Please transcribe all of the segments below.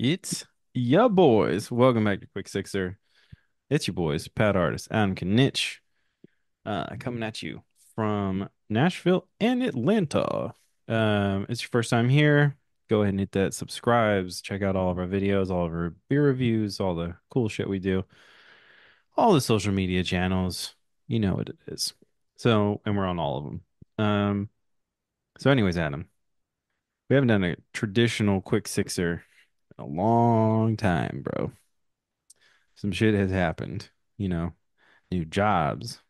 It's ya boys. Welcome back to Quick Sixer. It's your boys, Pat Artist, Adam Knitch, coming at you from Nashville and Atlanta. It's your first time here. Go ahead and hit that subscribes. Check out all of our videos, all of our beer reviews, all the cool shit we do, all the social media channels. You know what it is. So, and we're on all of them. Anyways, Adam, we haven't done a traditional Quick Sixer in a long time, bro. Some shit has happened, you know, new jobs,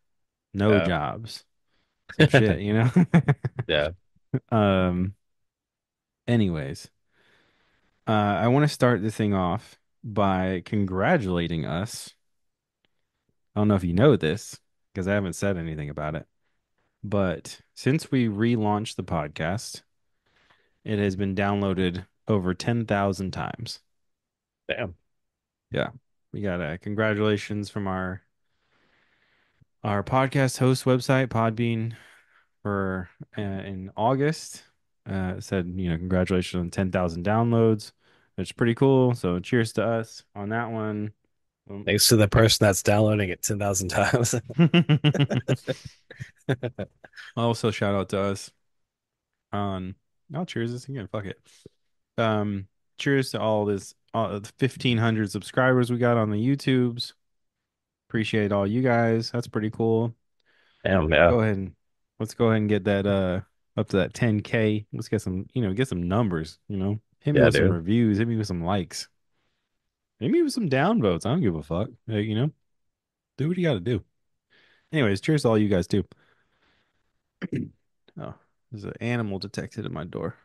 no Yeah. jobs, some shit, you know. Yeah. um, anyways, I want to start the thing off by congratulating us. I don't know if you know this because I haven't said anything about it, but since we relaunched the podcast, it has been downloaded over 10,000 times. Damn. Yeah. We got a congratulations from our podcast host website, Podbean, for in August. It said, congratulations on 10,000 downloads, which is pretty cool. So cheers to us on that one. Um, Thanks to the person that's downloading it 10,000 times. Also, shout out to us on. Oh, cheers this again. Fuck it. Um, Cheers to all the 1,500 subscribers we got on the YouTubes. Appreciate all you guys. That's pretty cool. Damn, yeah. Go ahead and let's go ahead and get that up to that 10K. Let's get some, get some numbers. Hit me Yeah, with some dude. reviews, hit me with some likes. Hit me with some downvotes. I don't give a fuck. Do what you got to do. Anyways, cheers to all you guys too. Oh, there's an animal detected at my door.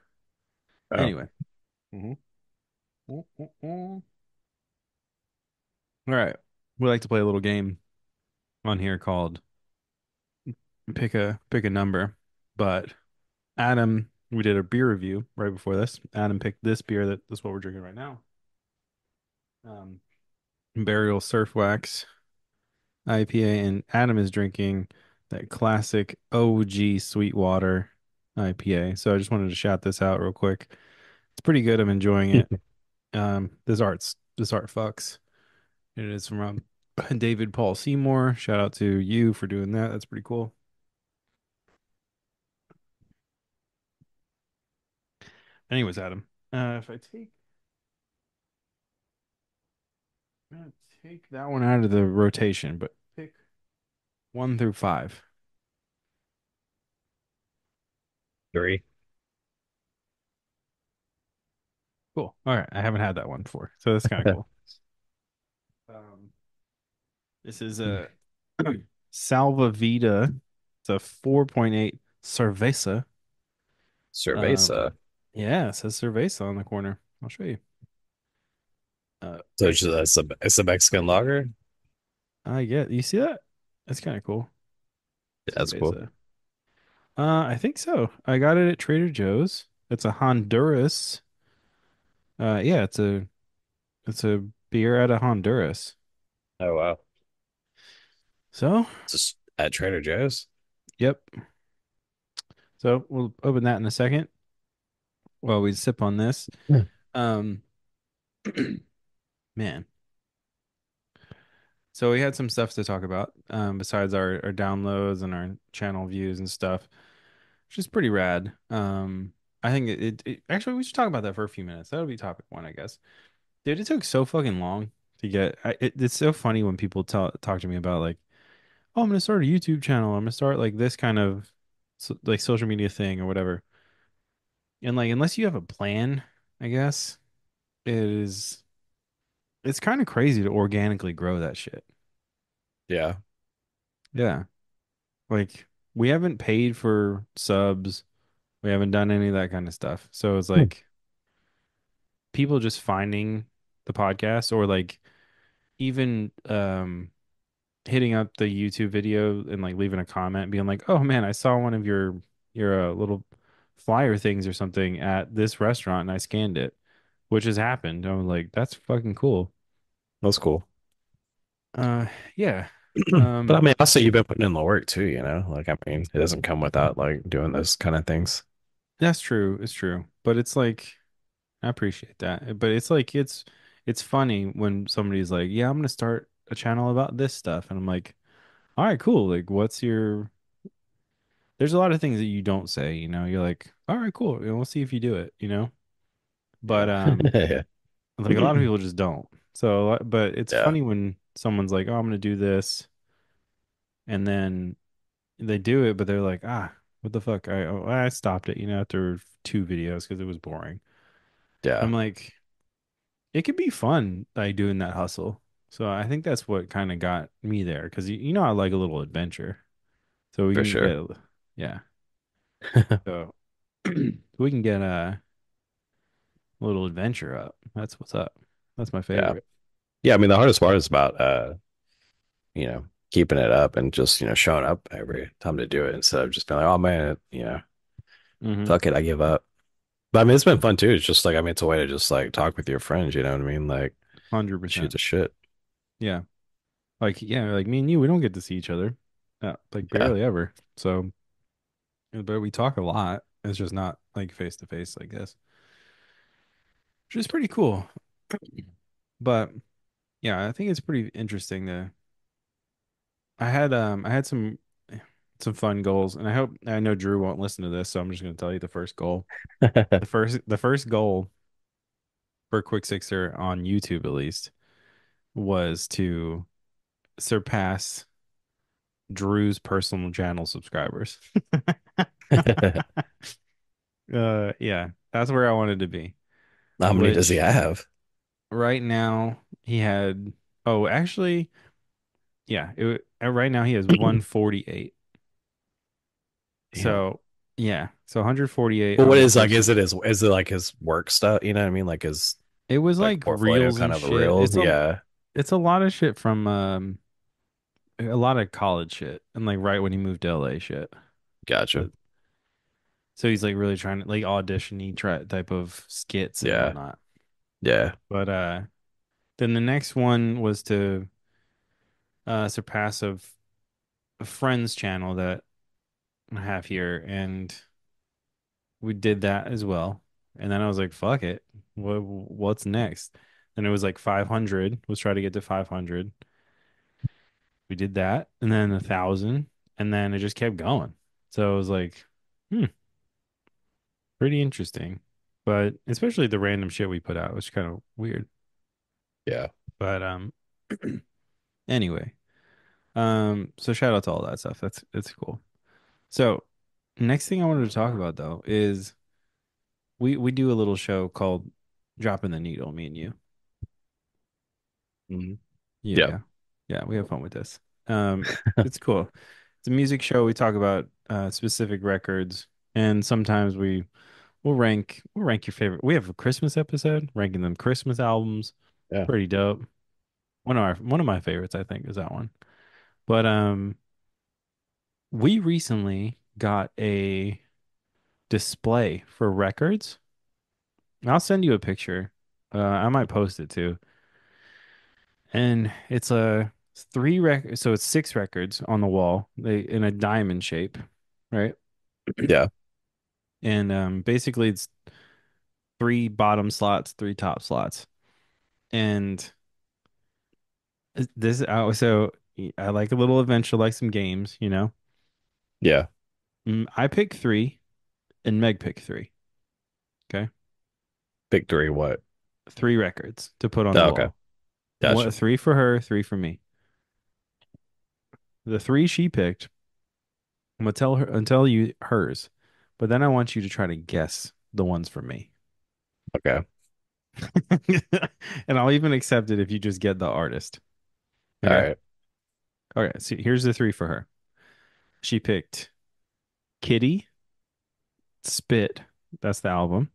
Oh, Anyway. Mhm. All right. We like to play a little game on here called pick a number. But Adam, we did a beer review right before this. Adam picked this beer that's what we're drinking right now. Um, Burial Surf Wax IPA, and Adam is drinking that classic OG Sweetwater IPA. So I just wanted to shout this out real quick. It's pretty good. I'm enjoying it. This art fucks. It is from David Paul Seymour. Shout out to you for doing that. That's pretty cool. Anyways, Adam, if I take I'm gonna take that one out of the rotation, but pick 1 through 5. three. Cool. All right, I haven't had that one before, so that's kind of cool. Um, this is a Salva Vida. It's a 4.8 Cerveza. Um, Cerveza. yeah, it says Cerveza on the corner. I'll show you. So it's a Mexican lager? I get you see that? That's kind of cool. Yeah, that's cool. Cerveza. I think so. I got it at Trader Joe's. It's a Honduras. Yeah, it's a beer out of Honduras. Oh, wow. So, Just at Trader Joe's? yep. So we'll open that in a second while we sip on this. Hmm. Um, man. So we had some stuff to talk about, besides our downloads and our channel views and stuff, which is pretty rad. I think actually we should talk about that for a few minutes. That'll be topic one, I guess. Dude, it took so fucking long to get. It's so funny when people talk to me about like, oh, I'm gonna start a YouTube channel. I'm gonna start like this kind of like social media thing or whatever. And like, unless you have a plan, I guess it's kind of crazy to organically grow that shit. Yeah. Yeah. Like we haven't paid for subs. We haven't done any of that kind of stuff. So it's Hmm. like people just finding the podcast or like even hitting up the YouTube video and like leaving a comment being like, "Oh man, I saw one of your little flyer things or something at this restaurant and I scanned it," which has happened. I was like, "That's fucking cool." That's cool. Uh yeah. But I Um mean, also you've been putting in the work too, you know? Like, I mean, it doesn't come without like doing those kind of things. that's true. It's true. But it's like I appreciate that. But it's like it's funny when somebody's like, "Yeah, I'm gonna start a channel about this stuff." And I'm like, "All right, cool. Like what's your There's a lot of things that you don't say, you know. You're like, "All right, cool. We'll see if you do it," you know? But Yeah. Yeah. like a lot of people just don't. So, but it's Yeah. funny when someone's like, "Oh, I'm gonna do this," and then they do it, but they're like, "Ah, what the fuck? I stopped it, you know, after two videos because it was boring." Yeah. I'm like, it could be fun like doing that hustle. So I think that's what kind of got me there because you know I like a little adventure. So we For can sure. get yeah. So we can get a little adventure up. That's what's up. That's my Yeah. favorite. Yeah. I mean, the hardest part is about, you know, keeping it up and just, showing up every time to do it instead of just being like, oh man, Mm-hmm. fuck it, I give up. But I mean, it's been fun too. It's just like, I mean, it's a way to just like talk with your friends, you know what I mean? Like, shoot 100%. the shit. Yeah. Like yeah, like me and you, we don't get to see each other. Like Yeah. barely ever. So, but we talk a lot. It's just not like face to face like this, which is pretty cool. But yeah, I think it's pretty interesting to I had some fun goals, and I know Drew won't listen to this, so I'm just going to tell you the first goal. The first goal for Quick Sixer on YouTube at least was to surpass Drew's personal channel subscribers. Yeah, that's where I wanted to be. How many does he Which have? right now he had oh actually yeah, right now he has 148. Damn. So yeah, so 148 But on what the is like, first. is it like his work stuff? You know what I mean? Like his It was like like portfolio reels kind and of a shit. reel? Yeah. It's a lot of shit from a lot of college shit and like right when he moved to LA shit. Gotcha. So, so he's like really trying to like audition-y try type of skits and Yeah. whatnot. Yeah. But then the next one was to surpass a friend's channel that I have here, and we did that as well. And then I was like, fuck it. What's next? Then it was like 500. Let's try to get to 500. We did that, and then 1,000, and then it just kept going. So it was like, hmm, pretty interesting. But especially the random shit we put out was kind of weird. Yeah. But anyway, so shout out to all that stuff. That's cool. So next thing I wanted to talk about though is we do a little show called Dropping the Needle, me and you. Mhm. Yeah, Yeah. yeah. Yeah, we have fun with this. It's cool. It's a music show. We talk about specific records, and sometimes we'll rank your favorite. We have a Christmas episode ranking them Christmas albums. Yeah. Pretty dope. One of my favorites, I think, is that one. But we recently got a display for records. I'll send you a picture. I might post it too. And it's a three record, so it's six records on the wall, they in a diamond shape, right? Yeah. And basically it's three bottom slots, three top slots. And this so I like a little adventure, like some games, you know. Yeah. I pick three and Meg pick three. Okay. Victory, what? Three records to put on the Oh, okay. wall. Gotcha. What, three for her, three for me. The three she picked, I'm gonna tell you hers, but then I want you to try to guess the ones for me. Okay. And I'll even accept it if you just get the artist. All Okay. right. Okay. So here's the three for her. She picked Kitty, Spit. That's the album.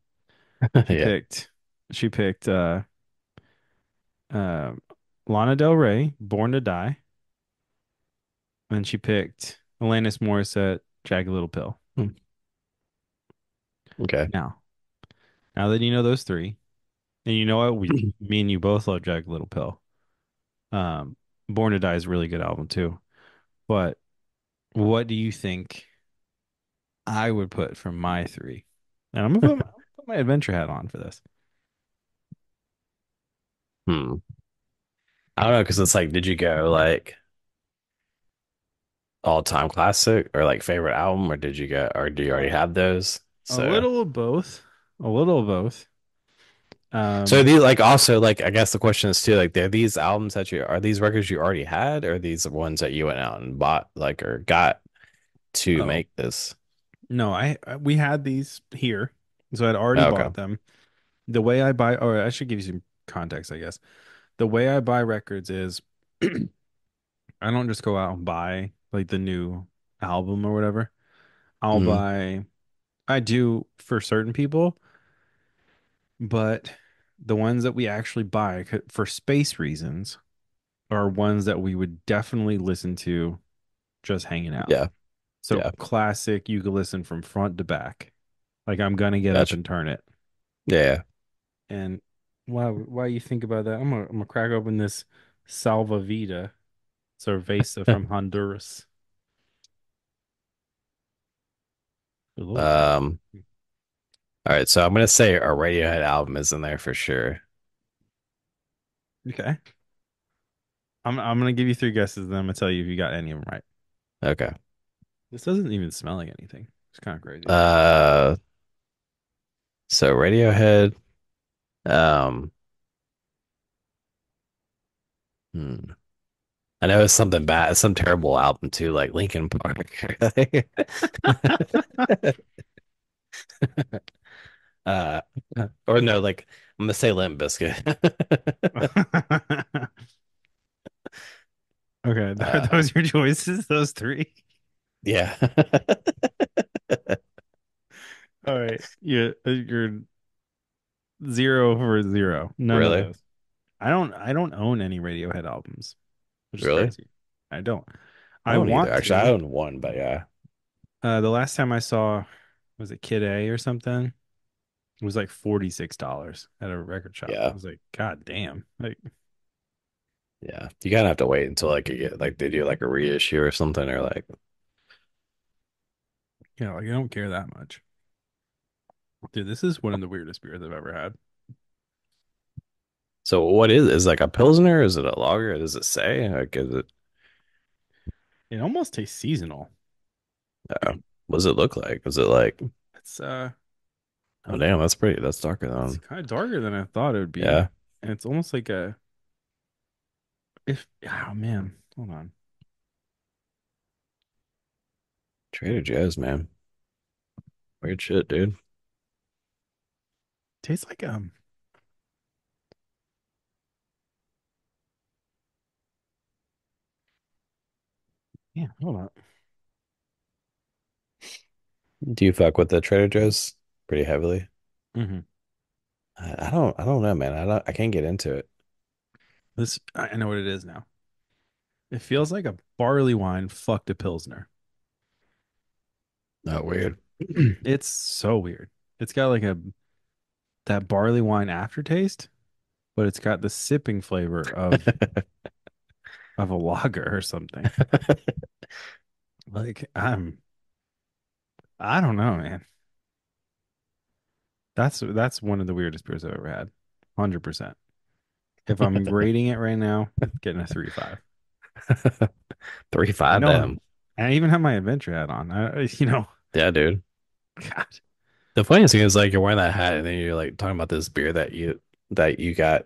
She Yeah. picked she picked uh Lana Del Rey, Born to Die. And she picked Alanis Morissette, Jagged Little Pill. Hmm. Okay. Now, now that you know those three, and you know what, me and you both love Jagged Little Pill. Um, Born to Die is a really good album too. But what do you think I would put from my three? And I'm gonna put my adventure hat on for this. Hmm. I don't know because it's like, did you go like all time classic or like favorite album, or did you go, or do you already Uh, have those? a So, little of both. A little of both. so Um, these like also like I guess the question is too like, are these albums that you are these records you already had, or are these the ones that you went out and bought like or got to oh make this? no, we had these here, so I'd already Oh, okay. bought them. The way I buy, or I should give you some context, I guess. The way I buy records is I don't just go out and buy like the new album or whatever. I'll Hmm. buy, I do for certain people, but the ones that we actually buy for space reasons are ones that we would definitely listen to just hanging out. Yeah. So Yeah. classic, you can listen from front to back. Like I'm gonna get up Gotcha. and turn it. Yeah. And why you think about that? I'm gonna crack open this Salva Vida Cerveza Yeah. from Honduras. A little bit. Um. All right. So I'm gonna say our Radiohead album is in there for sure. Okay. I'm gonna give you three guesses, and then I'm gonna tell you if you got any of them right. Okay. This doesn't even smell like anything. It's kind of crazy. Uh. So Radiohead. Um. hmm. I know it's something bad, it's some terrible album too, like Linkin Park. uh, or no, like I'm gonna say Limp Bizkit. Okay, are uh, those your choices? Those three? yeah. All right. You're 0 for 0. None of Really? those. I don't own any Radiohead albums, which is Really? crazy. I don't. I I don't either. want Actually, I to. own one, but yeah. The last time I saw was it Kid A or something? It was like $46 at a record shop. I Yeah. was like, God damn. Like, Yeah. You kind of have to wait until like you get like they do like a reissue or something or like like I don't care that much. Dude, this is one of the weirdest beers I've ever had. so what is like a Pilsner? Is it a lager? Does it say? Like is it It almost tastes seasonal. what does it look like? Is it like It's oh damn, that's pretty that's darker it's than kind of darker than I thought it would be. yeah. And it's almost like a if oh man, hold on. Trader Joe's, man. Weird shit, dude. Tastes like yeah, hold on. Do you fuck with the Trader Joe's pretty heavily? Hmm. I don't know, man. I can't get into it. This I know what it is now. It feels like a barley wine fucked a pilsner. Not weird. It's so weird. It's got like a that barley wine aftertaste, but it's got the sipping flavor of a lager or something. Like I don't know, man. That's one of the weirdest beers I've ever had. 100%. If I'm rating it right now, getting a 3.5. 3 I 5 know. damn. I even have my adventure hat on. Yeah, dude. God, The funniest thing is like you're wearing that hat and then you're like talking about this beer that you got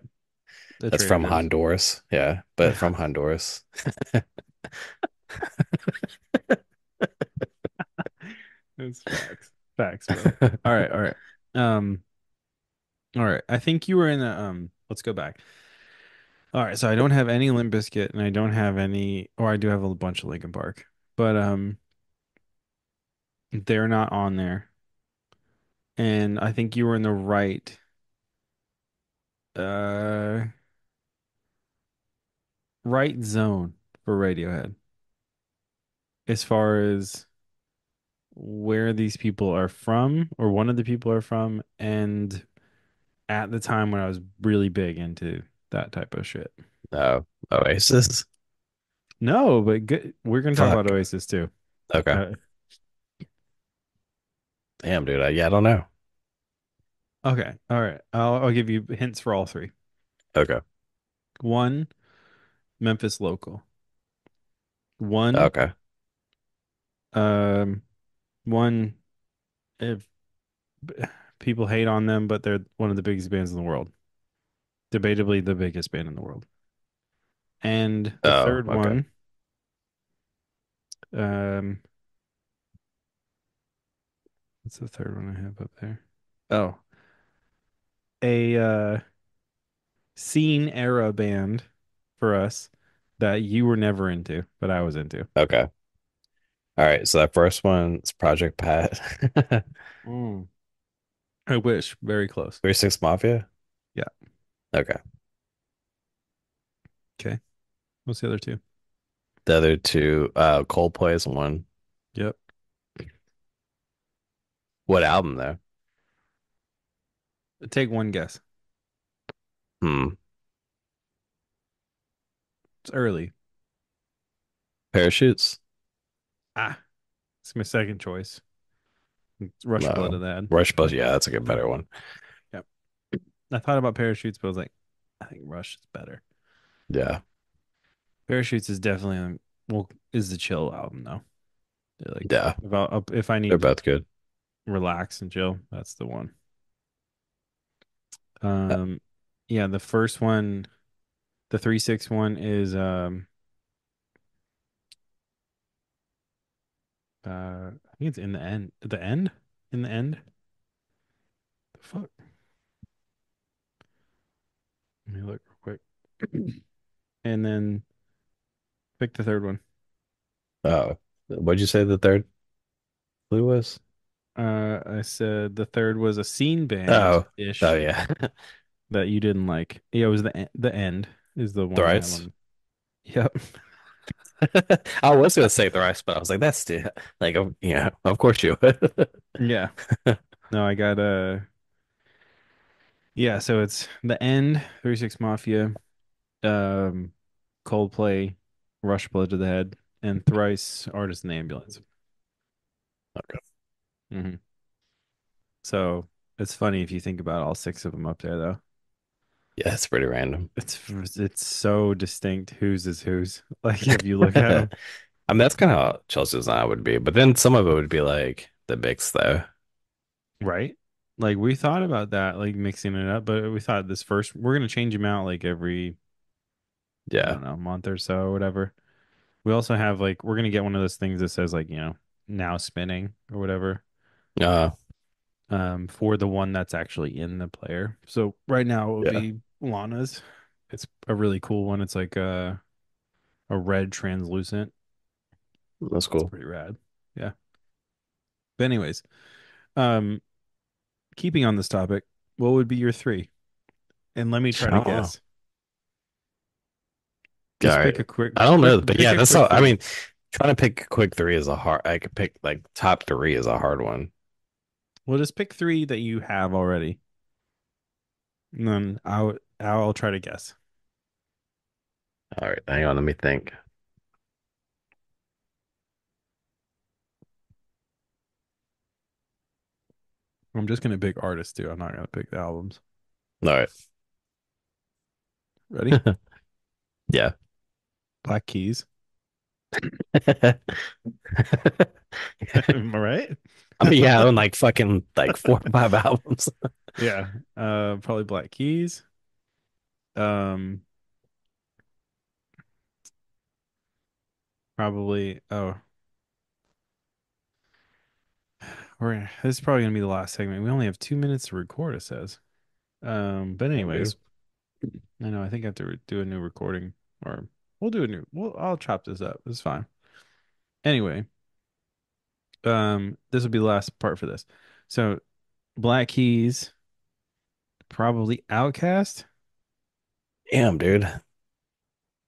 the that's Trader from Joe's. Honduras. Yeah, but Yeah, from Honduras. it's facts. Facts, bro. All right, all right. Um, all right. I think you were in a let's go back. All right, so I don't have any Limp Bizkit and I don't have any or I do have a bunch of Linkin Park. But they're not on there. And I think you were in the uh right zone for Radiohead as far as where these people are from or one of the people are from and at the time when I was really big into that type of shit. No, Oasis. No, but good. We're gonna talk about Fuck. Oasis too. Okay. Uh, Damn, dude. Yeah, I don't know. okay, all right. I'll give you hints for all three. Okay. One Memphis local. One Okay. um one if people hate on them, but they're one of the biggest bands in the world. Debatably the biggest band in the world. And the Oh, third okay. one, um, what's the third one I have up there? Oh, a scene era band for us that you were never into, but I was into. Okay. All right. So that first one is Project Pat. Mm. I wish. Very close. 36 Mafia. Yeah. Okay. Okay. What's the other two? The other two, Coldplay is one. Yep. What album though? Take one guess. Hmm. It's early. Parachutes? Ah, it's my second choice. It's Rush Blood No. of the Head. Rush, but yeah, that's a good better one. Yep. I thought about Parachutes, but I was like, I think Rush is better. Yeah. Parachutes is definitely well is the chill album though. They're like Yeah. if I They're need to both good. relax and chill, that's the one. Uh, Um, yeah, the first one, the 361 is I think it's in the end. The end? In the end? The fuck? Let me look real quick. And then pick the third one. oh. What'd you say the third clue was? I said the third was a scene band Oh. Oh ish yeah. that you didn't like. Yeah, it was the end is the one I have Thrice. on. Yep. I was gonna say thrice, but I was like, that's still like, yeah, of course you would. Yeah. No, I got yeah, so it's the end, 36 Mafia, um Coldplay, Rush Blood to the Head, and Thrice Artist in the Ambulance. Okay. hmm So it's funny if you think about all six of them up there, though. Yeah, it's pretty random. It's so distinct whose is whose. Like if you look at them, I mean, that's kind of how Chelsea's Design would be, but then some of it would be like the mix, though. right? Like we thought about that, like mixing it up, but we thought this first we're gonna change them out like every I Yeah. don't know month or so or whatever. We also have like we're gonna get one of those things that says like now spinning or whatever. Uh, For the one that's actually in the player. So right now it would yeah, be Lana's. It's a really cool one. It's like a red translucent. that's It's cool. pretty rad. Yeah. But anyways, um, keeping on this topic, what would be your three? And let me try I to don't know. guess. All Just pick right. a quick, I don't know, but pick yeah, a that's quick all. I three. mean, trying to pick a quick three is a hard. I could pick like top three is a hard one. Well, just pick three that you have already, and then I'll try to guess. All right, hang on, let me think. I'm just gonna pick artists too. I'm not gonna pick the albums. All right. Ready? Yeah. Black Keys. Am I right? I mean, yeah, I own like fucking like 4 or 5 albums. Yeah. Probably Black Keys. Um, probably. Oh, this is probably gonna be the last segment. We only have 2 minutes to record. It says. But Damn, dude. anyways, I know I think I have to do a new recording, or we'll do a new. I'll chop this up. It's fine. Anyway, this will be the last part for this. So, Black Keys, probably Outcast. Damn, dude.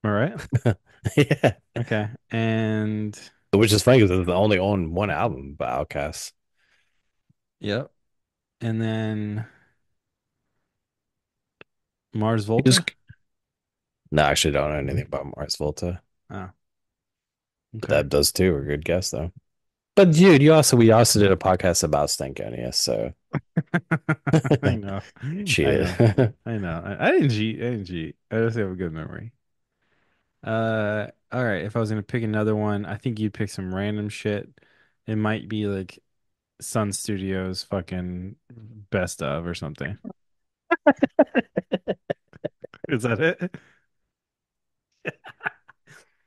All right. Yeah. Okay. And Which is funny because they only own one album by Outkast. yep. And then Mars You Volta. just no, I actually don't know anything about Mars Volta. Oh, But okay. that does too. A good guess though. But dude, we also did a podcast about Stankonia, so I know. I Shit. know. I know. I didn't cheat. I didn't cheat. I just have a good memory. All right. If I was gonna pick another one, I think you'd pick some random shit. It might be like Sun Studios fucking best of or something. Is that it?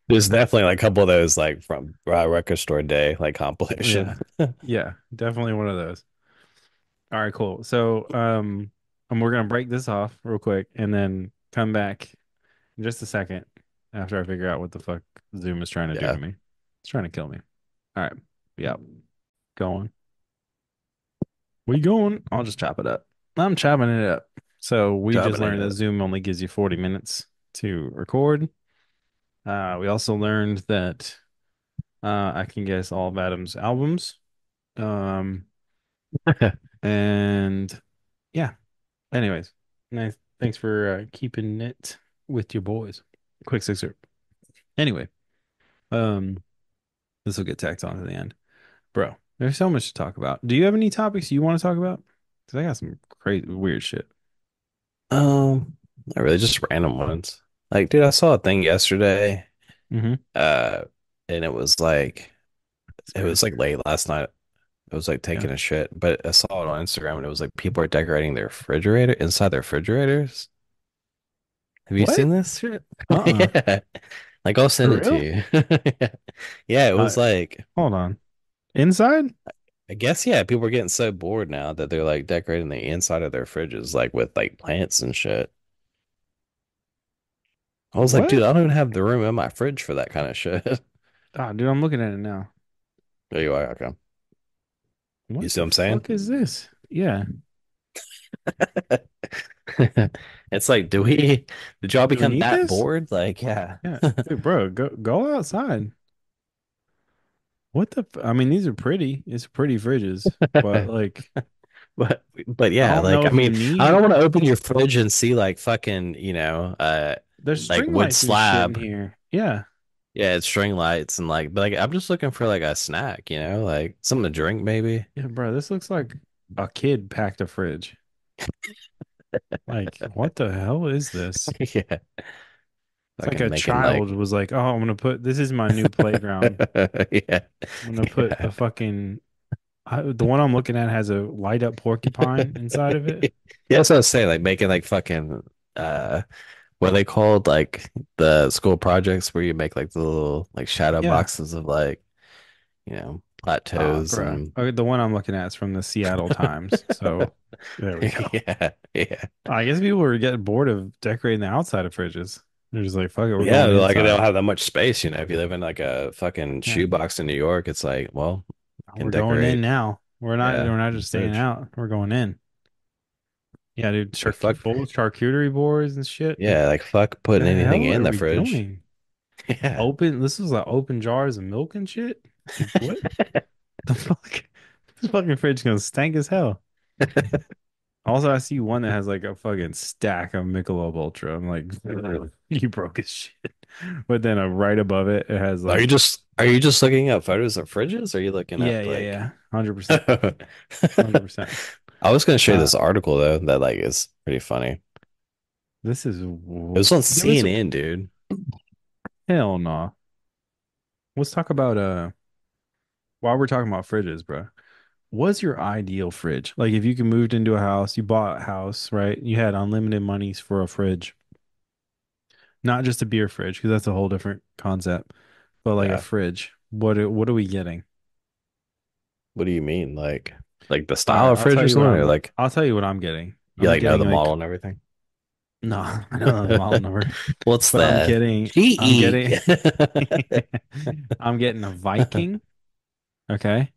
There's definitely like a couple of those like from Record Store Day like compilation. Yeah. Yeah, definitely one of those. All right, cool. So, and we're gonna break this off real quick and then come back in just a second after I figure out what the fuck Zoom is trying to do to Yeah, me. It's trying to kill me. All right. Yep. Going. Where you going? I'll just chop it up. I'm chopping it up. So we just dropping learned that it. Zoom only gives you 40 minutes to record. We also learned that I can guess all of Adam's albums. Um, and yeah. Anyways, nice. Thanks for keeping it with your boys. Quick sixer. Anyway, um, this will get tacked on to the end, bro. There's so much to talk about. Do you have any topics you want to talk about? Because I got some crazy, weird shit. Not really, just random ones. Like, dude, I saw a thing yesterday, Mm-hmm. uh, and It's it was crazy. like late last night. I was like Yeah. taking a shit, but I saw it on Instagram, and it was like people are decorating their refrigerator inside their refrigerators. Have you What? seen this shit? Uh-uh. Yeah, like I'll For send it to real? you. Yeah, it Uh, was like Hold on. Inside? I guess yeah, people are getting so bored now that they're like decorating the inside of their fridges like with like plants and shit. I was like, dude, What? I don't even have the room in my fridge for that kind of shit. Ah, dude, I'm looking at it now. There you are. Okay. You What see the what I'm saying? fuck is this? Yeah. It's like, did y'all Do we become need that this? bored? Like, yeah. Yeah. Dude, bro, go outside. What the I mean, these are pretty. It's pretty fridges, but like But I yeah, don't like know I if you mean, I don't need want to open your fridge and see like fucking, there's like string wood lights and shit in slab. here. Yeah. Yeah, it's string lights and like, but like I'm just looking for like a snack, like something to drink maybe. Yeah, bro, this looks like a kid packed a fridge. Like, what the hell is this? Yeah, It's like fucking a making child like, was like, "Oh, I'm gonna put this is my new playground. yeah, I'm gonna put yeah. a fucking the one I'm looking at has a light up porcupine inside of it." Yeah, that's what I was saying. Like making like fucking what are they called? Like the school projects where you make like the little like shadow Yeah. boxes of like, plateaus Bruh. and Okay, the one I'm looking at is from the Seattle Times. So there we go. yeah, yeah. I guess people were getting bored of decorating the outside of fridges. They're just like, fuck it, we're Yeah, going like they don't inside. have that much space, If you live in like a fucking Yeah. shoebox in New York, it's like, well, you can We're going in decorate, now. yeah, We're not your just staying fridge. out. We're going in. Yeah, dude, Like fuck, full charcuterie boards and shit. Like, yeah, like fuck the putting anything hell in are the we fridge. doing? Yeah. This was like open jars of milk and shit. Like, what the fuck? This fucking fridge gonna stank as hell. Also, I see one that has like a fucking stack of Michelob Ultra. I'm like, you broke his shit. But then right above it, it has like, Are you just looking at photos of fridges? Or are you looking yeah, at yeah, like yeah, 100%, I 100%. was gonna show you Uh, this article though that like is pretty funny. this is It was on yeah, let's CNN, dude. hell no. Let's talk about while we're talking about fridges, bro. What's your ideal fridge? Like if you can moved into a house, you bought a house, right? You had unlimited monies for a fridge, not just a beer fridge, because that's a whole different concept, but like a Yeah. fridge. What are we getting? What do you mean? Like the All style right, of fridge or something? Or like I'll tell you what I'm getting. you I'm like know getting the like model and everything? no, I don't know the model number, What's but the I'm GE? getting I'm getting a Viking, okay?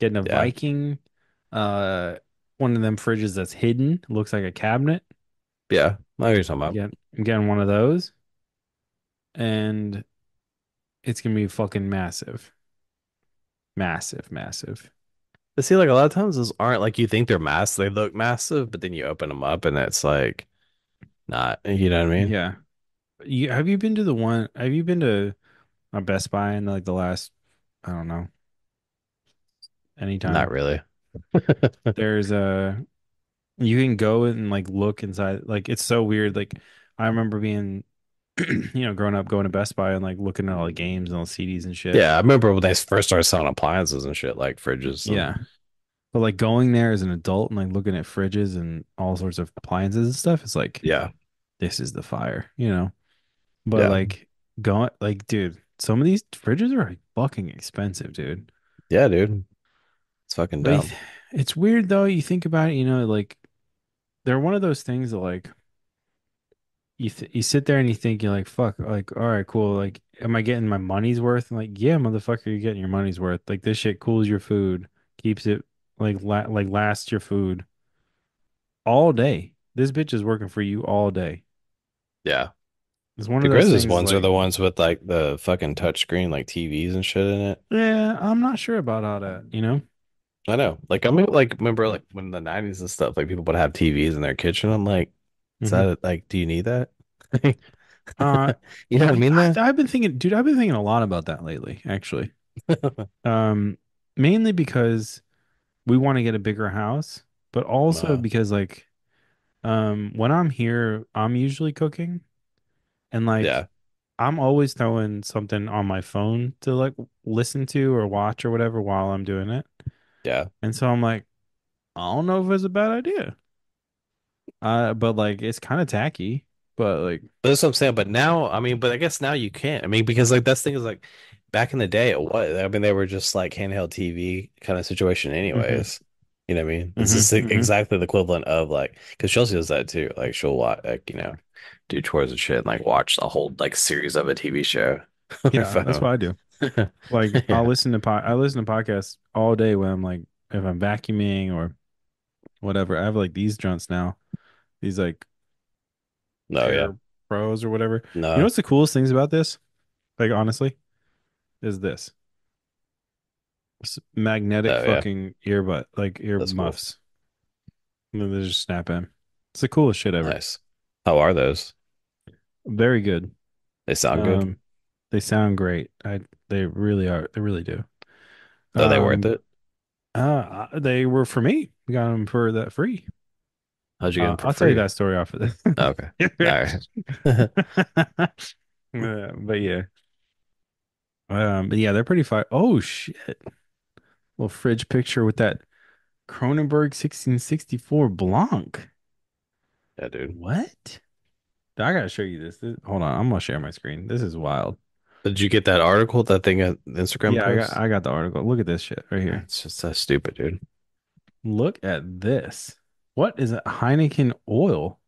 Getting a Yeah. Viking, uh, one of them fridges that's hidden, looks like a cabinet. Yeah. I know what you're talking about. I'm getting one of those, and it's gonna be fucking massive, massive, massive. But see, like a lot of times those aren't like you think they're massive. They look massive, but then you open them up and it's like not, you know what I mean? Yeah. Have you been to the one? Have you been to a Best Buy in like the last, I don't know, Not anytime? really. There's a. You can go and like look inside. Like it's so weird. Like I remember being, growing up, going to Best Buy and like looking at all the games and all the CDs and shit. Yeah, I remember when they first started selling appliances and shit like fridges and Yeah. But like going there as an adult and like looking at fridges and all sorts of appliances and stuff, it's like yeah, this is the fire. But yeah, like going like, dude, some of these fridges are like fucking expensive, dude. yeah, dude. It's fucking But dumb. it's weird though. You think about it, like they're one of those things that like you sit there and you think you're like, fuck, like, all right, cool. Like, am I getting my money's worth? And like, yeah, motherfucker, you're getting your money's worth. Like this shit cools your food, keeps it like lasts your food all day. This bitch is working for you all day. Yeah. It's one The of those greatest things ones are like, the ones with like the fucking touchscreen, like TVs and shit in it. yeah, I'm not sure about all that. I know. Like I mean, like remember like when the 90s and stuff, like people would have TVs in their kitchen. I'm like, is Hmm. that like, do you need that? Uh, You know what I mean though? I've been thinking, dude, I've been thinking a lot about that lately, actually. Um, Mainly because we want to get a bigger house, but also Uh, because like, when I'm here, I'm usually cooking and like yeah, I'm always throwing something on my phone to like listen to or watch or whatever while I'm doing it. yeah. And so I'm like, I don't know if it's a bad idea. But like it's kind of tacky, but like, But that's what I'm saying. But now, I mean, but I guess now you can't. I mean, because like that's thing is like back in the day, what I mean, they were just like handheld TV kind of situation, hmm anyways. You know what I mean? It's hmm just hmm exactly the equivalent of like because Chelsea does that too. Like she'll watch, like do chores and shit, and like watch the whole like series of a TV show on her Yeah, that's phone. what I do. Like Yeah. I listen to podcasts all day when I'm like if I'm vacuuming or whatever. I have like these junts now. These like No, yeah. Air Pros or whatever. You know No. what's the coolest things about this? Like honestly, is this. Magnetic Oh, yeah. fucking earbud, like ear That's cool. muffs. And then they just snap in. It's the coolest shit ever. Nice. How are those? Very good. They sound good. Um, they sound great. They really are. They really do. Are they worth Um, it? they were for me. We got them for that free. How'd you get them for I'll tell you free? that story off of Oh, okay. this. All right. But yeah. But yeah, they're pretty fire. Oh shit. Little fridge picture with that Kronenberg 1664 Blanc. Yeah, dude. What? I gotta show you Hold on, I'm gonna share my screen. This is wild. Did you get that article, that thing at Instagram Yeah, post? I got the article. Look at this shit right here. It's just so stupid, dude. Look at this. What is it? Heineken oil.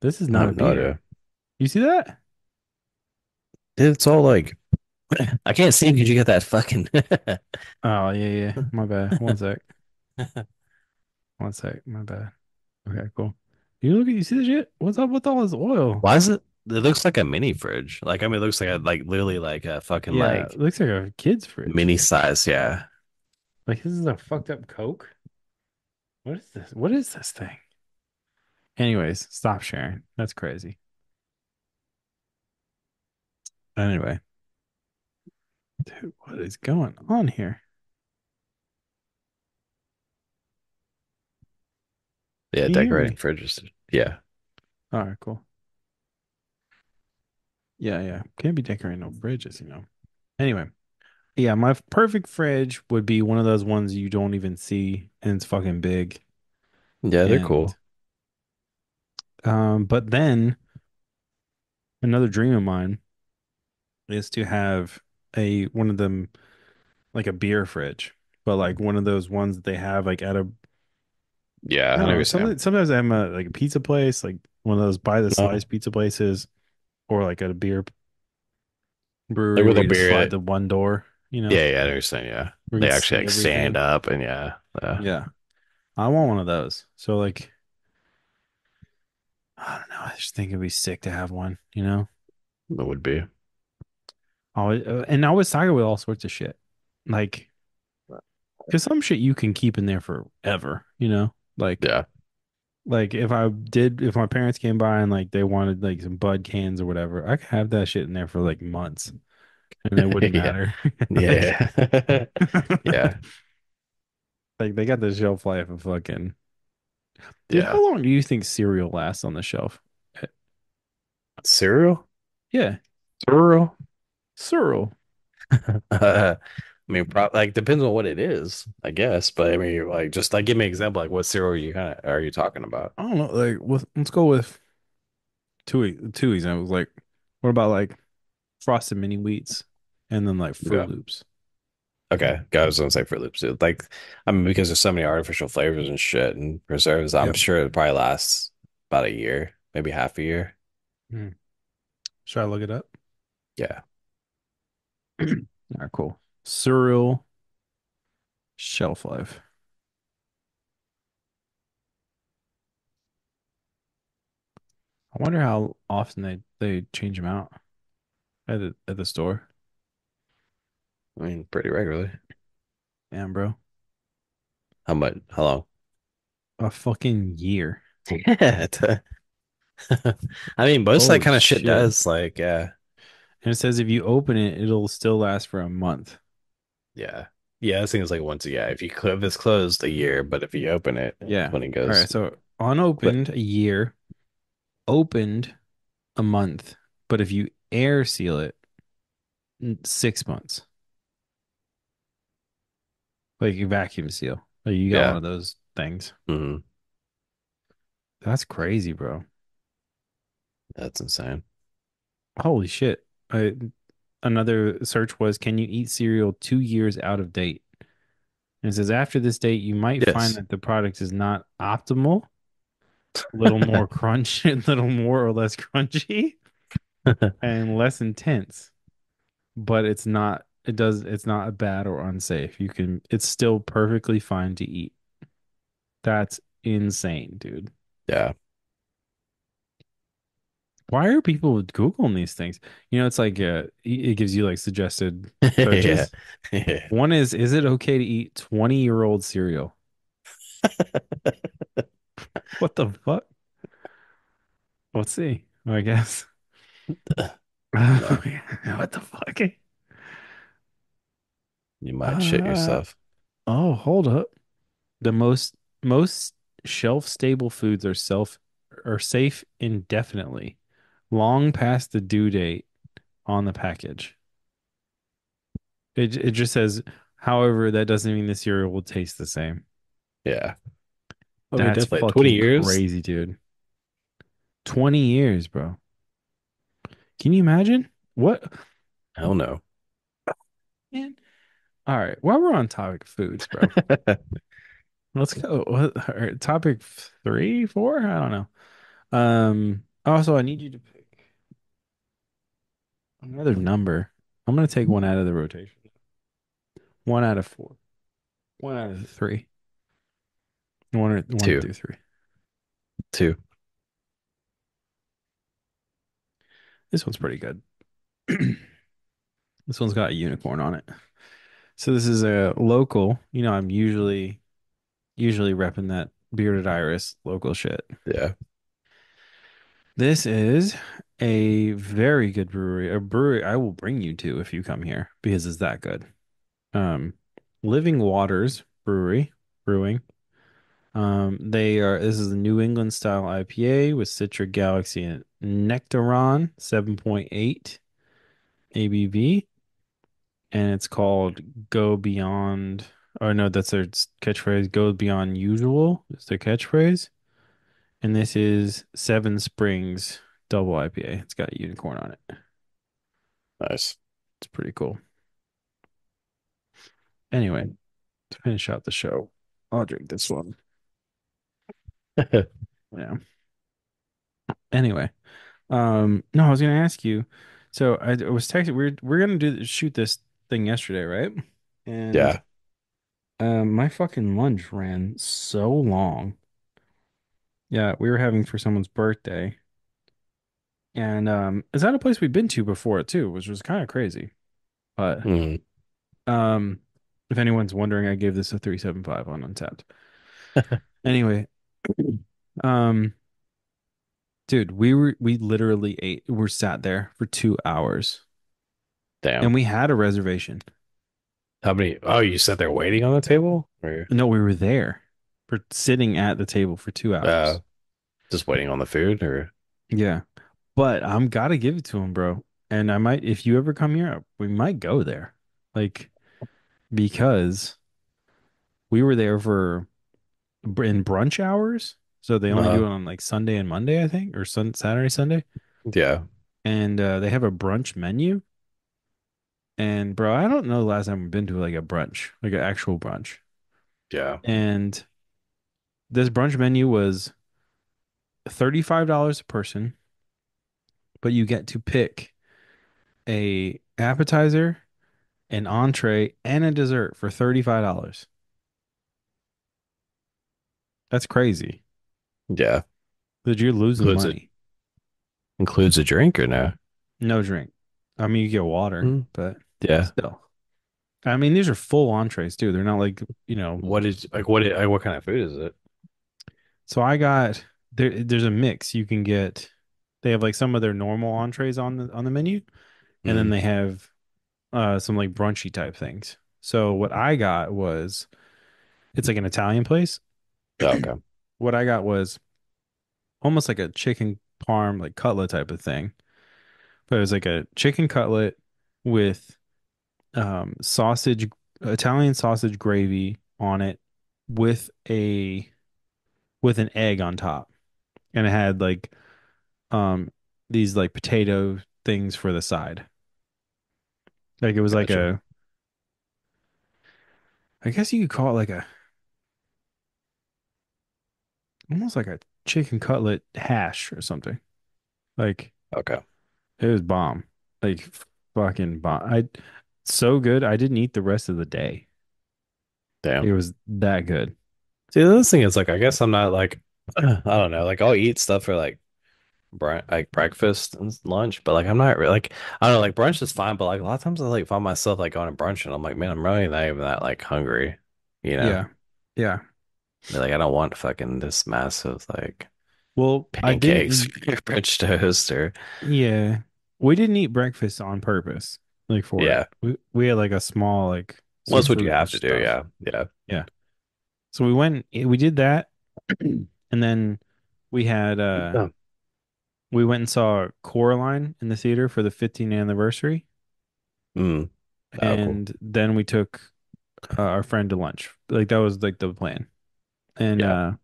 This is I not a have no beer. idea. You see that? Dude, it's all like I can't see because you got that fucking Oh yeah, yeah. My bad. One sec. One sec. My bad. Okay, cool. You see the shit? What's up with all this oil? Why is it? It looks like a mini fridge. Like I mean, it looks like a like literally like a fucking Yeah, it like looks like a kid's fridge. mini size. Yeah, Like this is a fucked up Coke. What is this? What is this thing? Anyways, stop sharing. That's crazy. Anyway, dude, what is going on here? yeah. Can you hear Decorating me? fridges. Yeah, All right, cool. Yeah, yeah. Can't be decorating no fridges. Anyway, yeah, my perfect fridge would be one of those ones you don't even see and it's fucking big. yeah. They're And cool. but then another dream of mine is to have a one of them like a beer fridge, but like one of those ones that they have like at a Yeah, I I don't know what know, you're saying. sometimes I have a like a pizza place, like one of those by the No, slice pizza places, or like at a beer like brewery with where a you just slide beer. the one door, Yeah, yeah. I know what you're saying. Yeah, where you they can actually see like stand everything. up and yeah, yeah. Yeah. I want one of those. So like I don't know, I just think it'd be sick to have one. It would be. And I was tired with all sorts of shit. Like, because some shit you can keep in there forever. Yeah. Like if my parents came by and like they wanted like some Bud cans or whatever, I could have that shit in there for like months and it wouldn't Yeah. matter. Like, Yeah. Yeah. like they got the shelf life of fucking. Dude, Yeah. how long do you think cereal lasts on the shelf? Cereal? Yeah, Cereal? cereal. I mean, like depends on what it is, I guess. But I mean, like just like give me an example. Like what cereal you kind of are you talking about? I don't know. Like, let's go with two examples. Like, what about like Frosted Mini Wheats and then like Fruit Yeah. Loops? Okay. I was gonna say Fruit Loops. Too. Like, I mean, because there's so many artificial flavors and shit and preserves, I'm Yep. sure it probably lasts about a year, maybe half a year. Hmm. Should I look it up? Yeah. All right, cool. Cereal shelf life. I wonder how often they change them out at the store. I mean, pretty regularly. Damn, bro, How much? How long? a fucking year. Yeah. I mean, most of that Holy kind of shit shit! does. Like, And it says if you open it, it'll still last for a month. yeah. Yeah, it seems like once, yeah, if it's closed a year, but if you open it, it's Yeah. when it All goes. right. So But unopened a year, opened a month, but if you air seal it, 6 months. Like you vacuum seal. Like you got one yeah. of those things. Hmm. That's crazy, bro. That's insane. Holy shit. Another search was, can you eat cereal 2 years out of date? And it says after this date, you might find Yes. that the product is not optimal, a little more crunchy, a little more or less crunchy, and less intense. But it's not bad or unsafe. It's still perfectly fine to eat. That's insane, dude. Yeah. Why are people Googling these things? It's like it gives you like suggested Yeah. searches. Yeah. One is it okay to eat 20-year-old cereal? What the fuck? Let's see, I guess. No, What the fuck? you might shit Uh, yourself. oh, hold up. The most shelf stable foods are safe indefinitely, long past the due date on the package. It just says, however, that doesn't mean the cereal will taste the same. Yeah. I mean, That's definitely 20 fucking years. crazy, dude. 20 years, bro. Can you imagine? What? Hell no. Man. All right. While we're on topic of foods, bro, let's go. All right, topic three, four? I don't know. Also, I need you to pick another number. I'm gonna take one out of the rotation. One out of four. One out of three. One Two. through three. Two. This one's pretty good. This one's got a unicorn on it. So this is a local. I'm usually repping that bearded iris local shit. Yeah. This is a very good brewery. A brewery I will bring you to if you come here because it's that good. Um, Living Waters Brewery Brewing. This is a New England style IPA with Citric Galaxy and Nectaron, 7.8 ABV, and it's called Go Beyond. Oh no, that's their catchphrase. Go Beyond Usual is their catchphrase. And this is Seven Springs Double IPA. It's got a unicorn on it. Nice. It's pretty cool. Anyway, to finish out the show, I'll drink this one. Yeah. Anyway, no, I was gonna ask you. So I was texting. We're gonna shoot this thing yesterday, right? And Yeah. my fucking lunch ran so long. Yeah, we were having for someone's birthday, and is that a place we've been to before too, which was kind of crazy. But Mm. um, if anyone's wondering, I gave this a 3.75 on Untapped. Anyway, um, dude, we literally we're sat there for 2 hours, Damn. and we had a reservation. How many? Oh, you sat there waiting on the table? Or No, we were there. for sitting at the table for 2 hours. Uh, just waiting on the food or Yeah. But I'm gotta give it to him, bro. And I might, if you ever come here, we might go there. Like, because we were there for in brunch hours. So they only do uh it on like Sunday and Monday, I think, or Saturday, Sunday. yeah, And they have a brunch menu. And bro, I don't know the last time we've been to like a brunch, like an actual brunch. yeah, And this brunch menu was $35 a person, but you get to pick a appetizer, an entree, and a dessert for $35. That's crazy. yeah. That you're losing Includes it money. includes a drink or no? No drink. I mean, you get water, Mm, but yeah. still. I mean, these are full entrees too. They're not like, you know. What kind of food is it? So I got there's a mix. You can get they have like some of their normal entrees on the menu, and then Mm. they have some like brunchy type things. So what I got was it's like an Italian place. Oh, okay. What I got was almost like a chicken parm like cutlet type of thing. But it was like a chicken cutlet with sausage Italian sausage gravy on it with a with an egg on top. And it had like um these like potato things for the side. Like it was like Gotcha. a I guess you could call it like a almost like a chicken cutlet hash or something. Like Okay. it was bomb. Like fucking bomb. I so good. I didn't eat the rest of the day. Damn. It was that good. See, this thing is like, I guess I'm not like, I don't know, like I'll eat stuff for like breakfast and lunch, but like I'm not really like, I don't know, like brunch is fine, but like a lot of times I like find myself like going to brunch and I'm like, man, I'm really not even that like hungry, you know? Yeah. Yeah. Like I don't want fucking this massive like Well, I didn't pancakes, eat. French toast, or Yeah. We didn't eat breakfast on purpose, like for it. yeah. We had like a small like Well, some that's what you fruit and have to do. stuff. Yeah. Yeah. Yeah. So we went we did that and then we had Oh, we went and saw Coraline in the theater for the 15th anniversary mm. Oh, cool. and then we took our friend to lunch. Like that was like the plan. And Yeah.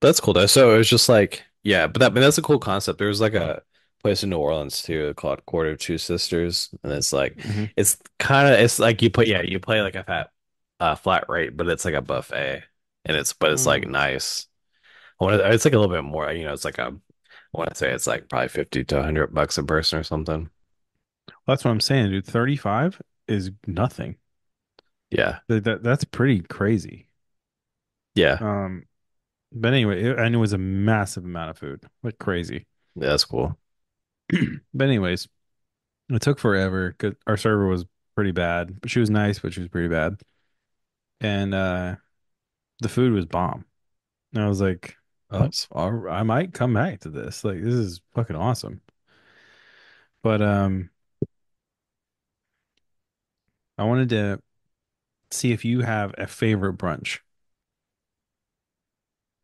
That's cool though. So it was just like, yeah, but that, I mean, that's a cool concept. There was like a place in New Orleans too called Quarter of Two Sisters, and it's like, mhm. it's kind of, it's like you put, yeah, you play like a flat rate, but it's like a buffet, and but it's like Mm. nice. It's like a little bit more, it's like I want to say it's like probably 50 to 100 bucks a person or something. That's what I'm saying, dude. 35 is nothing. Yeah, That's pretty crazy. yeah, Um, but anyway, and it was a massive amount of food, like crazy. yeah, that's cool. But anyways, it took forever because our server was pretty bad. But she was nice, but she was pretty bad. And the food was bomb. And I was like, oh, Nice. I might come back to this. Like, this is fucking awesome. But I wanted to see if you have a favorite brunch.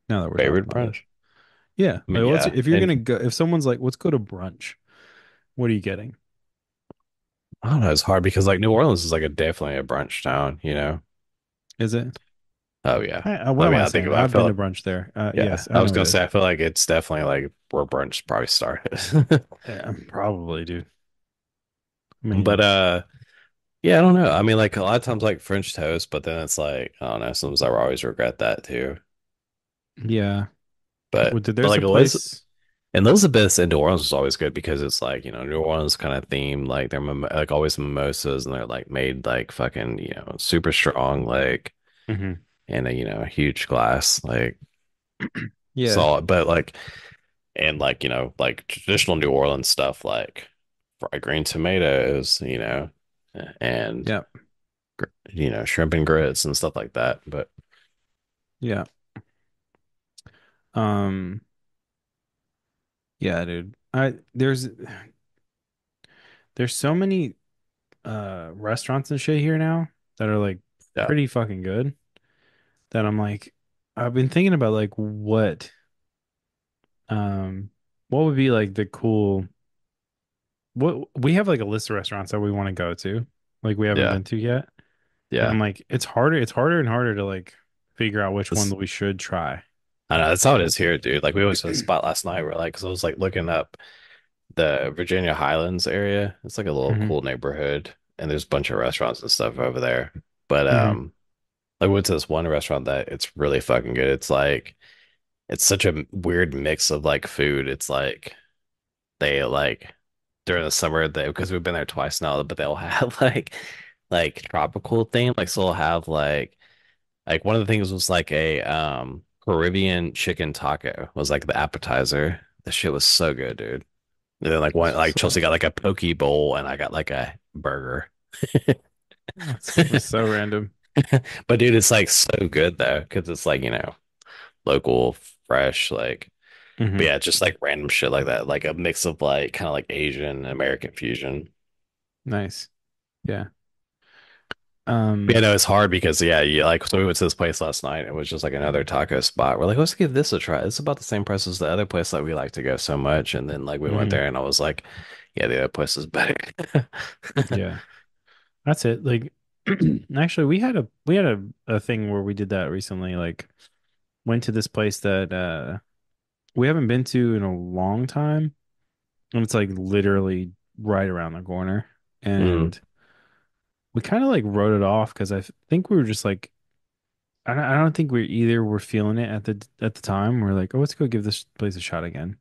Now that we're talking Favorite about this, brunch? yeah. I mean, Like, yeah, if you're and gonna go, if someone's like, let's go to brunch, what are you getting? I don't know, it's hard because like New Orleans is like a definitely a brunch town. Is it? Oh yeah. What I am mean, I I think saying? about, I I've been feel to like, brunch there. yeah, Yes, I I was know it gonna is. say, I feel like it's definitely like where brunch probably started. Yeah, probably, dude. I But mean, yeah, I don't know. I mean, like a lot of times like French toast, but then it's like, I don't know, sometimes I always regret that too. yeah. But There's a like Eliz place. and Elizabeth's in New Orleans is always good because it's like, New Orleans kind of theme, like they're like always mimosas and they're like made like fucking, super strong, like Hmm. in a huge glass, like Yeah. solid, but like and like like traditional New Orleans stuff like fried green tomatoes, and Yeah. shrimp and grits and stuff like that. But Yeah. Um, yeah, dude. There's so many restaurants and shit here now that are like yeah, pretty fucking good that I'm like, I've been thinking about like what would be like the cool what we have like a list of restaurants that we want to go to, like we haven't Yeah. been to yet. And Yeah. I'm like, it's harder and harder to like figure out which one This, that we should try. I know that's how it is here, dude. Like we always had a spot last night where like, cause I was like looking up the Virginia Highlands area. It's like a little Hmm. cool neighborhood and there's a bunch of restaurants and stuff over there. But Hmm. like we went to this one restaurant that it's really fucking good. It's like it's such a weird mix of like food. It's like they like during the summer they because we've been there twice now, but they'll have like tropical theme. Like so they'll have like one of the things was like a Caribbean chicken taco was like the appetizer. The shit was so good, dude. And then like one like So Chelsea got like a poke bowl and I got like a burger. that's so random. But dude, it's like so good though, because it's like, local, fresh, like but Hmm. yeah, just like random shit like that. Like a mix of like kind of like Asian American fusion. Nice. Yeah. But yeah, Um, no, it's hard because yeah, you like so we went to this place last night. It was just like another taco spot. We're like, let's give this a try. It's about the same price as the other place that we like to go so much. And then like we went mhm. there and I was like, yeah, the other place is better. Yeah. That's it. Like actually we had a thing where we did that recently, like went to this place that we haven't been to in a long time. And it's like literally right around the corner. Mm, And we kind of like wrote it off because think we were just like I don't think we either were feeling it at the time. We're like, oh, let's go give this place a shot again.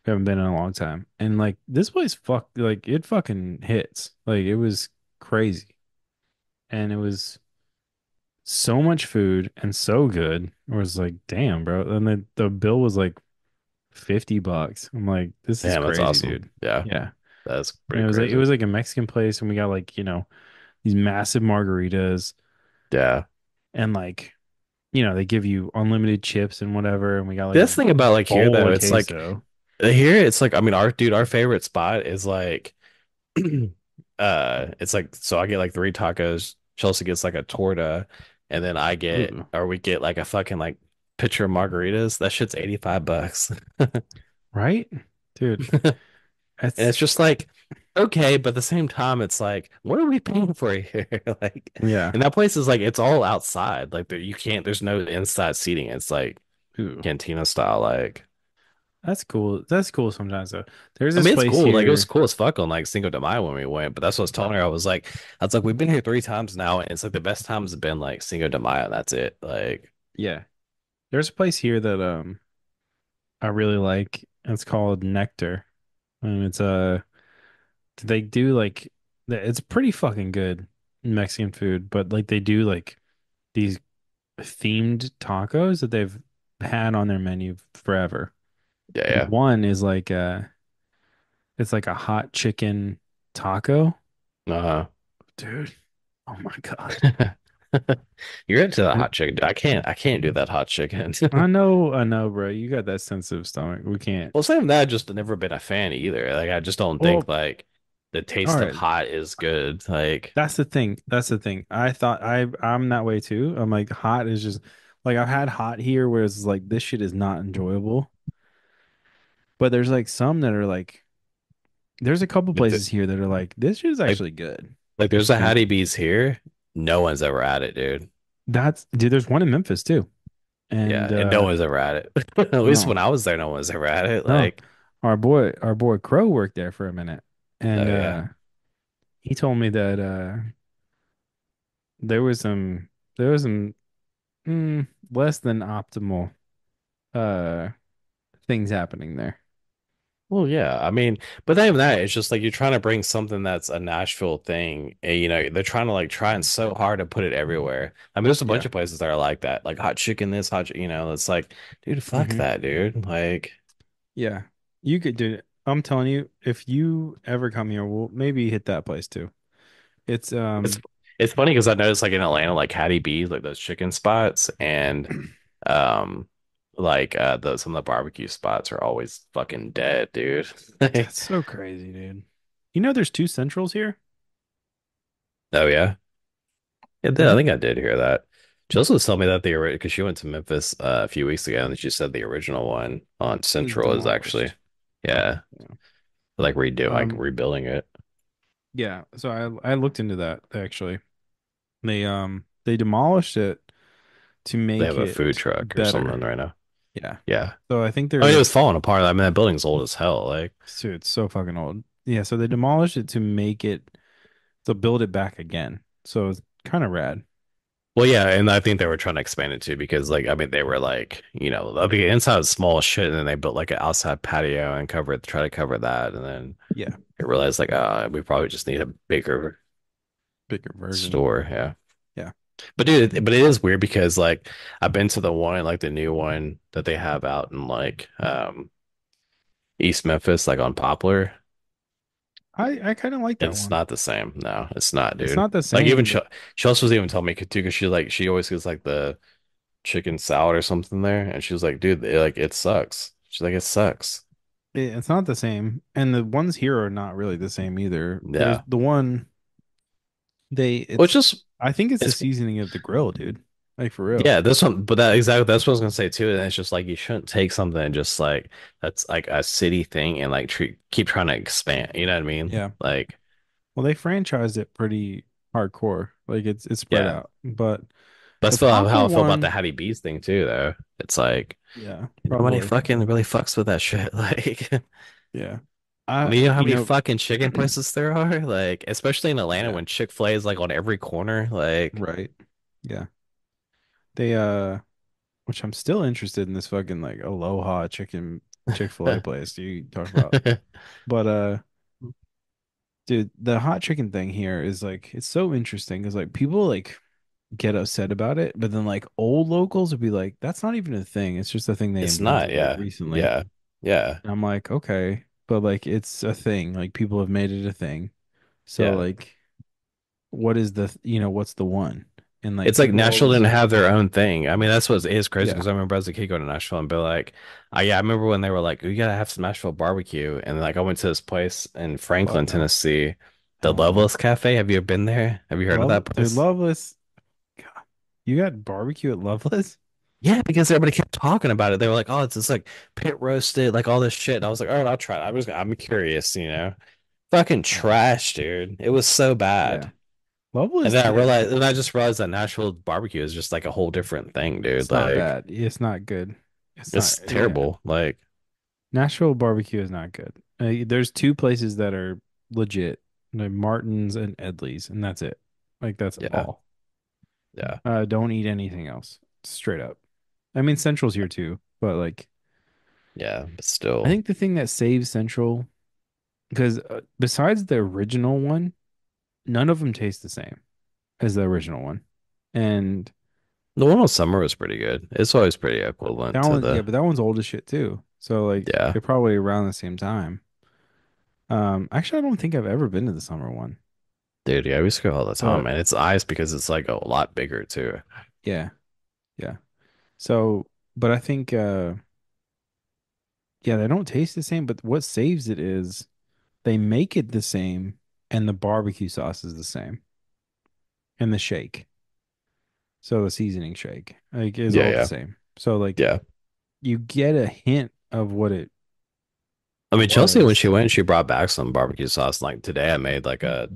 We haven't been in a long time. And like this place like it fucking hits. Like it was crazy. And it was so much food and so good. It was like, damn, bro. And the bill was like $50. I'm like, this is damn, that's crazy, awesome. dude. Yeah, Yeah. that's And pretty it crazy. was like a Mexican place and we got like, these massive margaritas Yeah. and like, they give you unlimited chips and whatever and we got like a This thing about like here bowl though, of it's like queso. here it's like I mean our favorite spot is like it's like so I get like three tacos, Chelsea gets like a torta, and then I get Ooh, or we get like a fucking like pitcher of margaritas. That shit's $85. right? Dude, And that's it's just like okay, but at the same time it's like what are we paying for here? Like yeah. and that place is like it's all outside. Like there you can't there's no inside seating. It's like Ooh. cantina style like That's cool. That's cool sometimes though. There's I this mean, it's place cool. Like it was here. cool as fuck on like Cinco de Mayo when we went. But that's what I was telling her. I was like, we've been here three times now, and it's like the best times have been like Cinco de Mayo. And that's it. Like, Yeah. There's a place here that I really like. It's called Nectar. And it's they do like it's pretty fucking good Mexican food, but like they do like these themed tacos that they've had on their menu forever. yeah, And yeah. one is like it's like a hot chicken taco. Uh-huh. Dude, oh my God. You're into the And hot chicken. I can't do that hot chicken. I know, bro. You got that sensitive stomach. We can't. Well, same that, just never been a fan either. Like, I just don't think Well, like the all taste of right. hot is good. Like, That's the thing. That's the thing. I'm that way too. I'm like hot is just like I've had hot here where it's like this shit is not enjoyable. But there's like some that are like there's a couple but the, places here that are like this shit is like, actually good. like, there's a And Hattie B's here. No one's ever had it, dude. that's dude, there's one in Memphis too. And Yeah, and no one's ever had it. At least no, when I was there, no one's ever had it. no. Like, Our boy Crow worked there for a minute. oh And yeah, he told me that there was some less than optimal uh things happening there. well, yeah. I mean, but not even that. It's just like you're trying to bring something that's a Nashville thing, and they're trying to like trying so hard to put it everywhere. I mean, there's a bunch Yeah. of places that are like that, like hot chicken, this hot, it's like, dude, fuck Hmm. that, dude. Like, Yeah. You could do it. I'm telling you, if you ever come here, we'll maybe hit that place too. It's it's it's funny because I noticed like in Atlanta, like Hattie B's, like those chicken spots, and um, like the some of the barbecue spots are always fucking dead, dude. that's so crazy, dude. You know there's two centrals here? Oh yeah. Yeah, I Hmm. think I did hear that. She also told me that the because she went to Memphis a few weeks ago and she said the original one on Was Central is actually demolished. yeah Yeah. like Um, rebuilding it. yeah. So I looked into that actually. They demolished it to They have make a food it truck or better. something right now. Yeah. Yeah. So I think I mean, it they're was falling apart. I mean, that building's old as hell. Like, dude, it's so fucking old. Yeah, so they demolished it to make it to build it back again. So it's kind of rad. well, yeah, and I think they were trying to expand it too because, like, I mean, they were like, the inside was small as shit, and then they built like an outside patio and try to cover that, and then Yeah, they realized like, we probably just need a bigger bigger version. store. Yeah. Yeah. But dude, but it is weird because like I've been to the one like the new one that they have out in like East Memphis, like on Poplar. I kind of like that It's one. not the same. No, it's not, It's dude. not the Like even same, but she also was even telling me too because she always gets like the chicken salad or something there, and she was like, dude, it sucks. She's like, it sucks. it's not the same. And the ones here are not really the same either. There's Yeah, the one which it's is I think it's the it's seasoning of the grill, dude. Like for real. yeah, this one, but that's what I was gonna say too. And it's just like you shouldn't take something and just like that's like a city thing and like keep trying to expand. You know what I mean? Yeah. Like, Well, they franchised it pretty hardcore. Like it's spread yeah. out. But That's the how Poplar I feel about the one, Hattie B's thing too, though. It's like yeah, nobody probably. fucking really fucks with that shit. Like, Yeah. I mean, you know how You many know, fucking chicken places there are? Like, especially in Atlanta yeah, when Chick-fil-A is like on every corner. Like, right. Yeah. They which I'm still interested in this fucking like Aloha chicken Chick-fil-A place you talk about. But dude, the hot chicken thing here is like it's so interesting because like people like get upset about it, but then like old locals would be like, that's not even a thing. It's just a thing they it's not. invented like Yeah, recently. yeah, yeah, And I'm like, okay, but like it's a thing. Like people have made it a thing. So yeah. like what is what's the one? And like It's like people Nashville always didn't have their own thing. I mean, that's what is crazy yeah. because I remember as a kid going to Nashville and be like, yeah, I remember when they were like, you gotta have some Nashville barbecue. And like I went to this place in Fuck Franklin, no. Tennessee, the Hell no. Loveless Cafe. Have you ever been there? Have you heard of Love that dude, place? Loveless. God, you got barbecue at Loveless? Yeah, because everybody kept talking about it. They were like, "Oh, it's just like pit roasted, like all this shit." And I was like, "All right, I'll try it." I'm curious, you know. Fucking Oh, trash, dude. It was so yeah. bad. And Loveless, then I realized, and I just realized that Nashville barbecue is just like a whole different thing, dude. it's not Like bad. It's not good. It's not, it's yeah. terrible. Like, Nashville barbecue is not good. There's two places that are legit, like Martin's and Edley's, and that's it. Like that's yeah, all. yeah. Don't eat anything else. Straight up. I mean, Central's here too, but like Yeah, but I still, think the thing that saves Central because besides the original one, none of them taste the same as the original one, and the one on summer was pretty good. It's always pretty equivalent that to one, yeah, the, but that one's old as shit too. So like yeah, they're probably around the same time. Actually, I don't think I've ever been to the summer one, dude. Yeah, we used to go all the time, but man. It's ice because it's like a lot bigger too. yeah, yeah. So, but I think, yeah, they don't taste the same, but what saves it is they make it the same and the barbecue sauce is the same and the shake. So the seasoning shake like is Yeah, all the yeah, same. So like yeah. you get a hint of what it I mean, Chelsea, when she was. went, she brought back some barbecue sauce. Like today, I made like a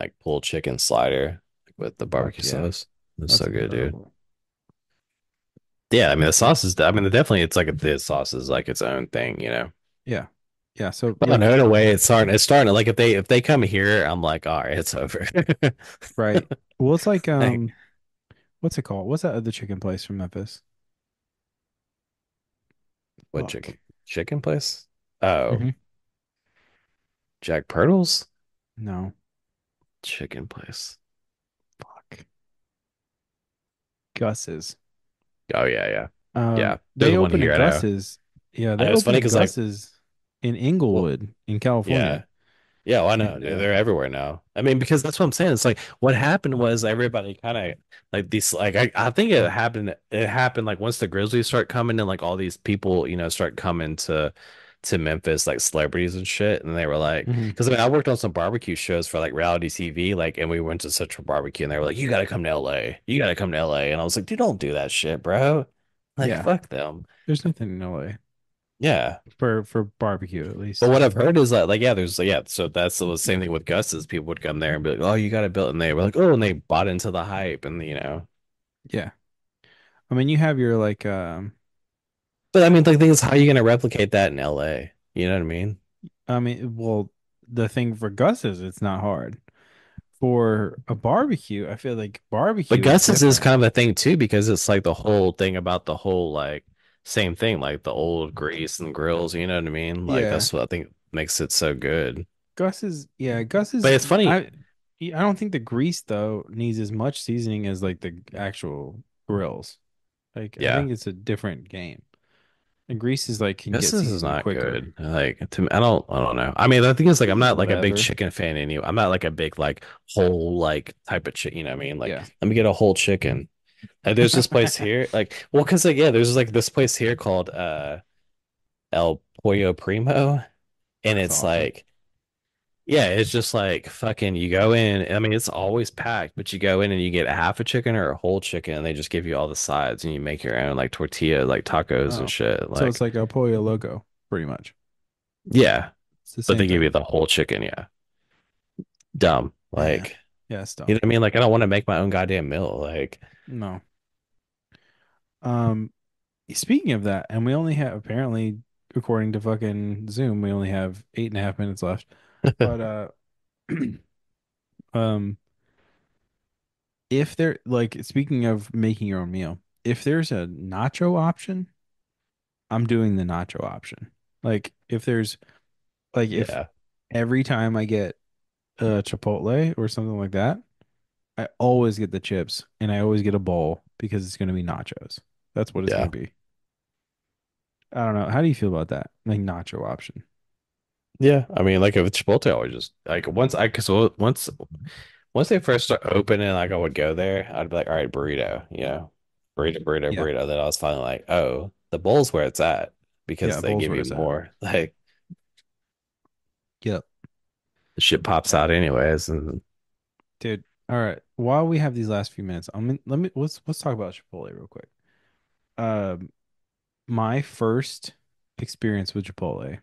like pulled chicken slider with the barbecue Fuck yeah. sauce. It's That's so good, dude. incredible. Yeah, I mean the sauce is. I mean, definitely, it's like the sauce is like its own thing, you know. Yeah. Yeah. So But I like, know in a way, it's starting to like if they come here, I'm like, all right, it's over. right. Well, it's like, Like what's it called? What's that other chicken place from Memphis? what Fuck. chicken place? Oh, Hmm. Jack Purtle's No. chicken place. Fuck. Gus's. Oh yeah, yeah, yeah. There's They one open a here. I know. Gus's. Yeah, I they know it's open funny a because like, Gus's in well, Inglewood in California. yeah. Yeah, well, I know, And dude. They're everywhere now. I mean, because that's what I'm saying. It's like what happened was everybody kind of like these like I think it happened like once the Grizzlies start coming and like all these people, start coming to to Memphis, like celebrities and shit, and they were like, Hmm. because I mean, I worked on some barbecue shows for like reality TV, like, and we went to Central Barbecue, and they were like, "You got to come to LA, you got to come to LA," and I was like, "Dude, don't do that shit, bro. Like, Yeah, fuck them." there's nothing in LA Yeah. for barbecue at But least. what I've heard is that, like, yeah, there's, yeah, so that's the same thing with Gus's. People would come there and be like, "Oh, you got to build," and they were like, "Oh," and they bought into the hype, and Yeah, I mean you have your like but I mean, like, the thing is, how are you gonna replicate that in LA? You know what I mean? I mean, well, the thing for Gus is it's not hard. For a barbecue, I feel like But barbecue is Gus's is different. kind of a thing too because it's like the whole thing about the whole like same thing, like the old grease and grills. You know what I mean? Like Yeah, that's what I think makes it so good. Gus But is it's funny, I don't think the grease though needs as much seasoning as like the actual grills. Like I yeah. think it's a different game. And grease is like can get Gus's is seasoned not quicker. good. Like to me, I don't know. I mean, the thing is, like, I'm This is not like a big whatever. chicken fan anyway. I'm not like a big like whole like type of chicken. You know what I mean? Like, Yeah. let me get a whole chicken. There's this place here, like, well, because like yeah, there's like this place here called El Pollo Primo, and That's it's awesome. like, yeah, it's just like fucking. You go in. I mean, it's always packed, but you go in and you get a half a chicken or a whole chicken, and they just give you all the sides, and you make your own like tortilla, like tacos and Oh. shit. So it's Like, like a Pollo Loco, pretty much. yeah, It's the but same they give thing. you the whole chicken. Yeah, dumb. Yeah. Like, Yeah, it's you dumb. know what I mean? Like, I don't want to make my own goddamn meal. Like, No. Um, Speaking of that, and we only have apparently, according to fucking Zoom, we only have 8.5 minutes left. But um, if there like speaking of making your own meal, if there's a nacho option, I'm doing the nacho option. Like if there's like if yeah, every time I get Chipotle or something like that, I always get the chips and I always get a bowl because it's gonna be nachos. That's what it's gonna yeah, be. I don't know. How do you feel about that? Like nacho option. yeah. I mean, like if it's Chipotle, I would just like because once they first start opening, like I would go there, I'd be like, all right, burrito, burrito, burrito, Yeah. burrito. Then I was finally like, oh, the bowl's where it's at because Yeah, they bowl's give where you it's at. more. Like Yep. the shit pops out anyways. And Dude. All right. While we have these last few minutes, let's talk about Chipotle real quick. Um, my first experience with Chipotle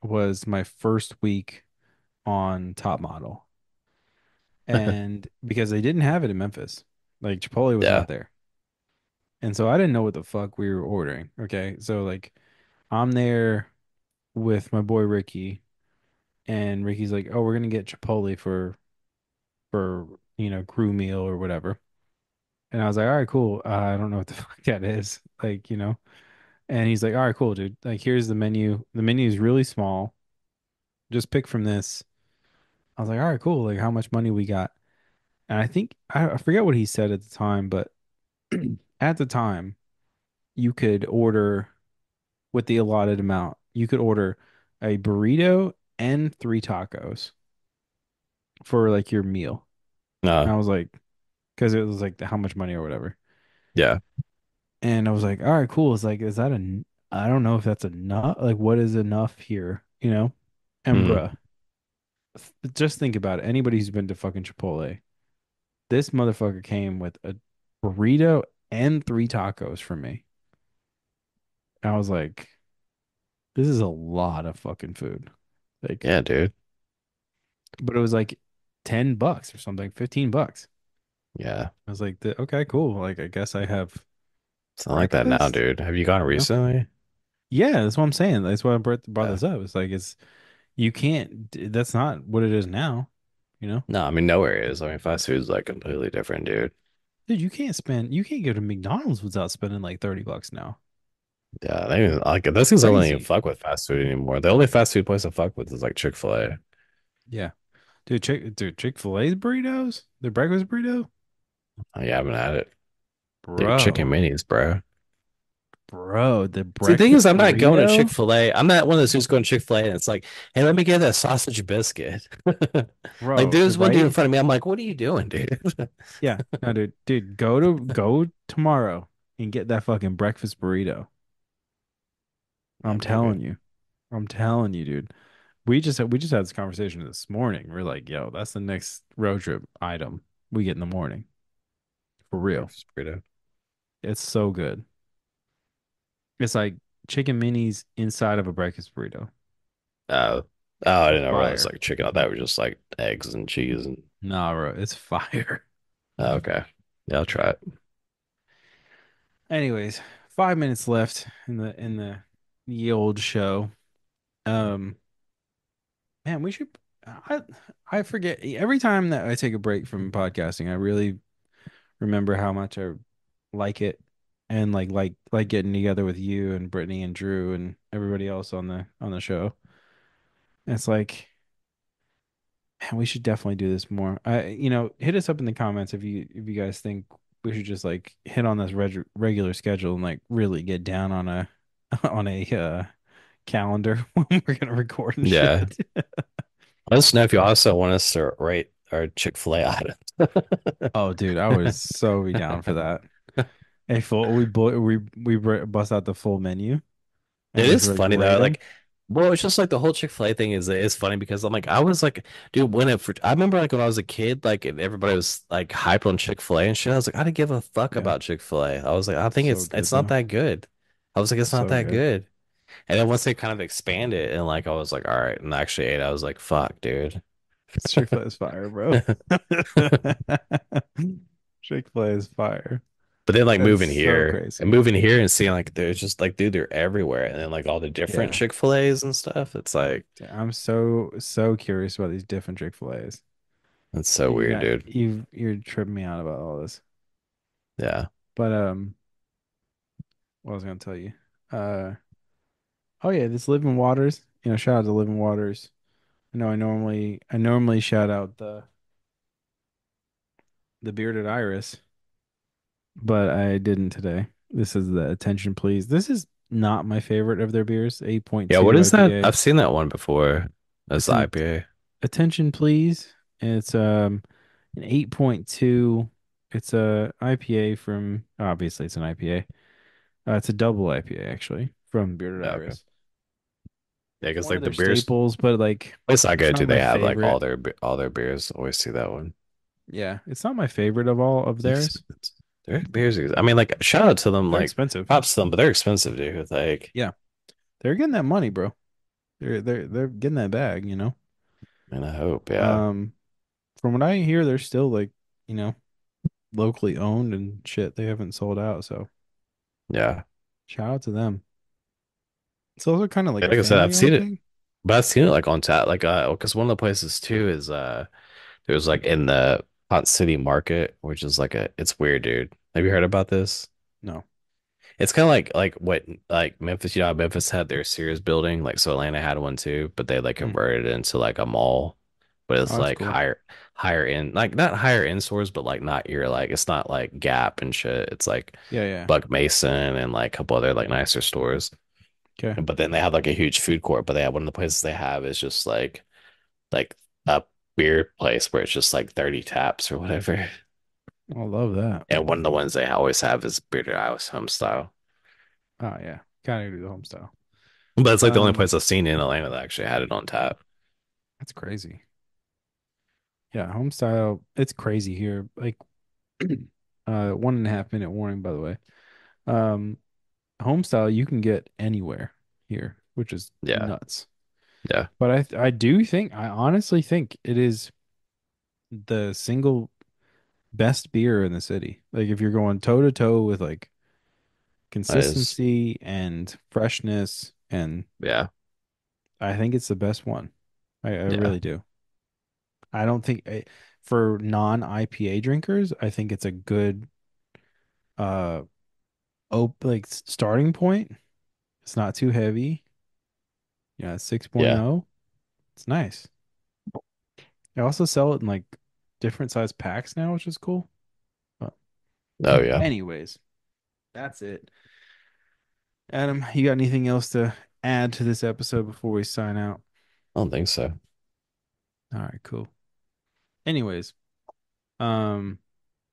was my first week on Top Model. And because they didn't have it in Memphis, like Chipotle was yeah, not there. And so I didn't know what the fuck we were ordering. Okay. So like I'm there with my boy Ricky, and Ricky's like, "Oh, we're gonna get Chipotle for crew meal or whatever." And I was like, "All right, cool. I don't know what the fuck that is." Like, and he's like, "All right, cool, dude. Like here's the menu. The menu is really small. Just pick from this." I was like, "All right, cool. Like how much money we got?" And I think I forget what he said at the time, but at the time you could order with the allotted amount. You could order a burrito and three tacos for like your meal. And no, I was like, because it was like how much money or whatever. yeah, And I was like, all right, cool. It's like, is that I don't know if that's enough. Like, what is enough here? And mm, bruh, just think about it. Anybody who's been to fucking Chipotle, this motherfucker came with a burrito and three tacos for me. I was like, this is a lot of fucking food. Like, yeah, dude, but it was like $10 or something, $15. yeah. I was like, okay, cool. Like, I guess I have It's not like that now, breakfast, dude. Have you gone you know? recently? Yeah, that's what I'm saying. That's why I brought Yeah. this up. It's like, you can't, that's not what it is now, you know? No, I mean nowhere is. I mean, fast food's like completely different, dude. Dude, you can't go to McDonald's without spending like $30 now. Yeah, they like those things don't even Crazy. fuck with fast food anymore. The only fast food place I fuck with is like Chick-fil-A. Yeah. Chick-fil-A's burritos? The breakfast burrito? Oh, yeah, I haven't had it. Dude, chicken Bro. minis, bro. Bro, the See, the thing is, breakfast I'm not going to burrito? Chick-fil-A. I'm not one of those who's going to Chick-fil-A and it's like, hey, let me get that sausage biscuit. Like, Bro, there's one dude in right? front of me. I'm like, what are you doing, dude? Yeah. No, dude, go tomorrow and get that fucking breakfast burrito. Yeah, I'm telling maybe. you. I'm telling you, dude. We just had this conversation this morning. We're like, yo, that's the next road trip item we get in the morning. For real. Breakfast burrito. It's so good. It's like chicken minis inside of a breakfast burrito. Oh, oh, I didn't realize Fire. like chicken. I thought it was just like eggs and cheese and. Nah, bro, it's fire. Oh, okay, yeah, I'll try it. Anyways, 5 minutes left in the ye old show. Um, man, we should. I I forget every time that I take a break from podcasting. I really remember how much I like it, and like getting together with you and Brittany and Drew and everybody else on the show. It's like, man, we should definitely do this more. Hit us up in the comments if you guys think we should just like hit on this regular schedule and like really get down on a on a calendar when we're gonna record and Yeah, shit. let us know if you also want us to rate our Chick-fil-A items. Oh, dude, I would so be down for that. A full we bust out the full menu and It just is like funny rate though. them. Like, well, it's just like the whole Chick-fil-A thing is funny because I'm like, I was like, dude, I remember like when I was a kid, like and everybody was like hyped on Chick-fil-A and shit. I was like, I didn't give a fuck Yeah, about Chick-fil-A. I was like, I think so it's good not though. that good. I was like, it's not So that good. good. And then once they kind of expanded and like I was like, all right, and I actually ate, I was like, fuck, dude. Chick-fil-A is fire, bro. Chick-fil-A is fire. But then like That's so crazy. moving here and seeing like there's just like dude, they're everywhere. And then like all the different Yeah. Chick-fil-A's and stuff. It's like I'm so curious about these different Chick-fil-A's. it's so weird, dude. You're tripping me out about all this. Yeah. But what was I gonna tell you? Uh oh yeah, this Living Waters. Shout out to Living Waters. I normally shout out the Bearded Iris, but I didn't today. This is the Attention Please. This is not my favorite of their beers, Yeah, what 8.2 is that? IPA. I've seen that one before. That's It's the an IPA. Attention Please. It's an 8.2. It's a IPA from obviously it's an IPA. It's a double IPA actually from Bearded Yeah, okay. Iris. Yeah, It's because one of like the their beers staples, but like place I it's go not to, my they have like favorite. all their beers. Always see that one. Yeah, it's not my favorite of all of It's theirs. expensive. Their beers, I mean, like shout out to them, They're like expensive. props to them, but they're expensive, dude. Like, Yeah, they're getting that money, bro. They're getting that bag. I mean, I hope, yeah, Um, from what I hear, they're still like, you know, locally owned and shit. They haven't sold out, so yeah. shout out to them. It's also kind of like Yeah, a like I said, I've family seen owned it, thing. but I've seen it like on tap, like because one of the places too is there was like in the Hot City Market, which is like it's weird, dude. Have you heard about this? No. It's kind of like what like Memphis, you know, how Memphis had their Sears building, like so Atlanta had one too, but they like Hmm. converted it into like a mall, but Oh, it's that's like cool. higher end, like not higher end stores, but like not your like it's not like Gap and shit. It's like Yeah, yeah. Buck Mason and like a couple other like nicer stores. Okay. But then they have like a huge food court, but they have one of the places they have is just like a beer place where it's just like 30 taps or whatever. I love that. And one of the ones they always have is Bearded Ice home style. Oh yeah. Gotta do the home style. But it's like the only Um, place I've seen in Atlanta that actually had it on tap. that's crazy. Yeah, home style. It's crazy here. Like, 1.5 minute warning, by the way. Um, home style you can get anywhere here, which is Yeah. nuts. Yeah. But I honestly think it is the single best beer in the city. Like if you're going toe to toe with like That is. consistency and freshness, and Yeah. I think it's the best one. I Yeah. really do. I don't think for non-IPA drinkers, I think it's a good uh like starting point. It's not too heavy. Yeah, it's Yeah. 6.0. It's nice. They also sell it in like different size packs now, which is cool. But Oh yeah. anyways, that's it. Adam, you got anything else to add to this episode before we sign out? I don't think so. All right, cool. Anyways, um,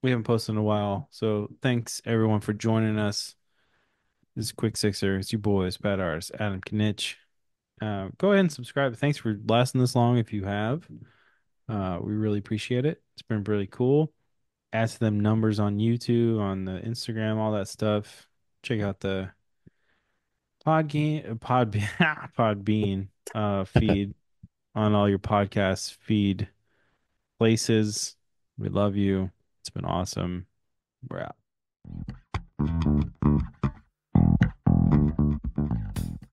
we haven't posted in a while, so thanks everyone for joining us. This is Quick Sixer. It's your boys, Bad Artist, Adam Knitch. Go ahead and subscribe. Thanks for lasting this long if you have. We really appreciate it. It's been really cool. Add to them numbers on YouTube, on the Instagram, all that stuff. Check out the Podbean feed on all your podcast feed places. We love you. It's been awesome. We're out.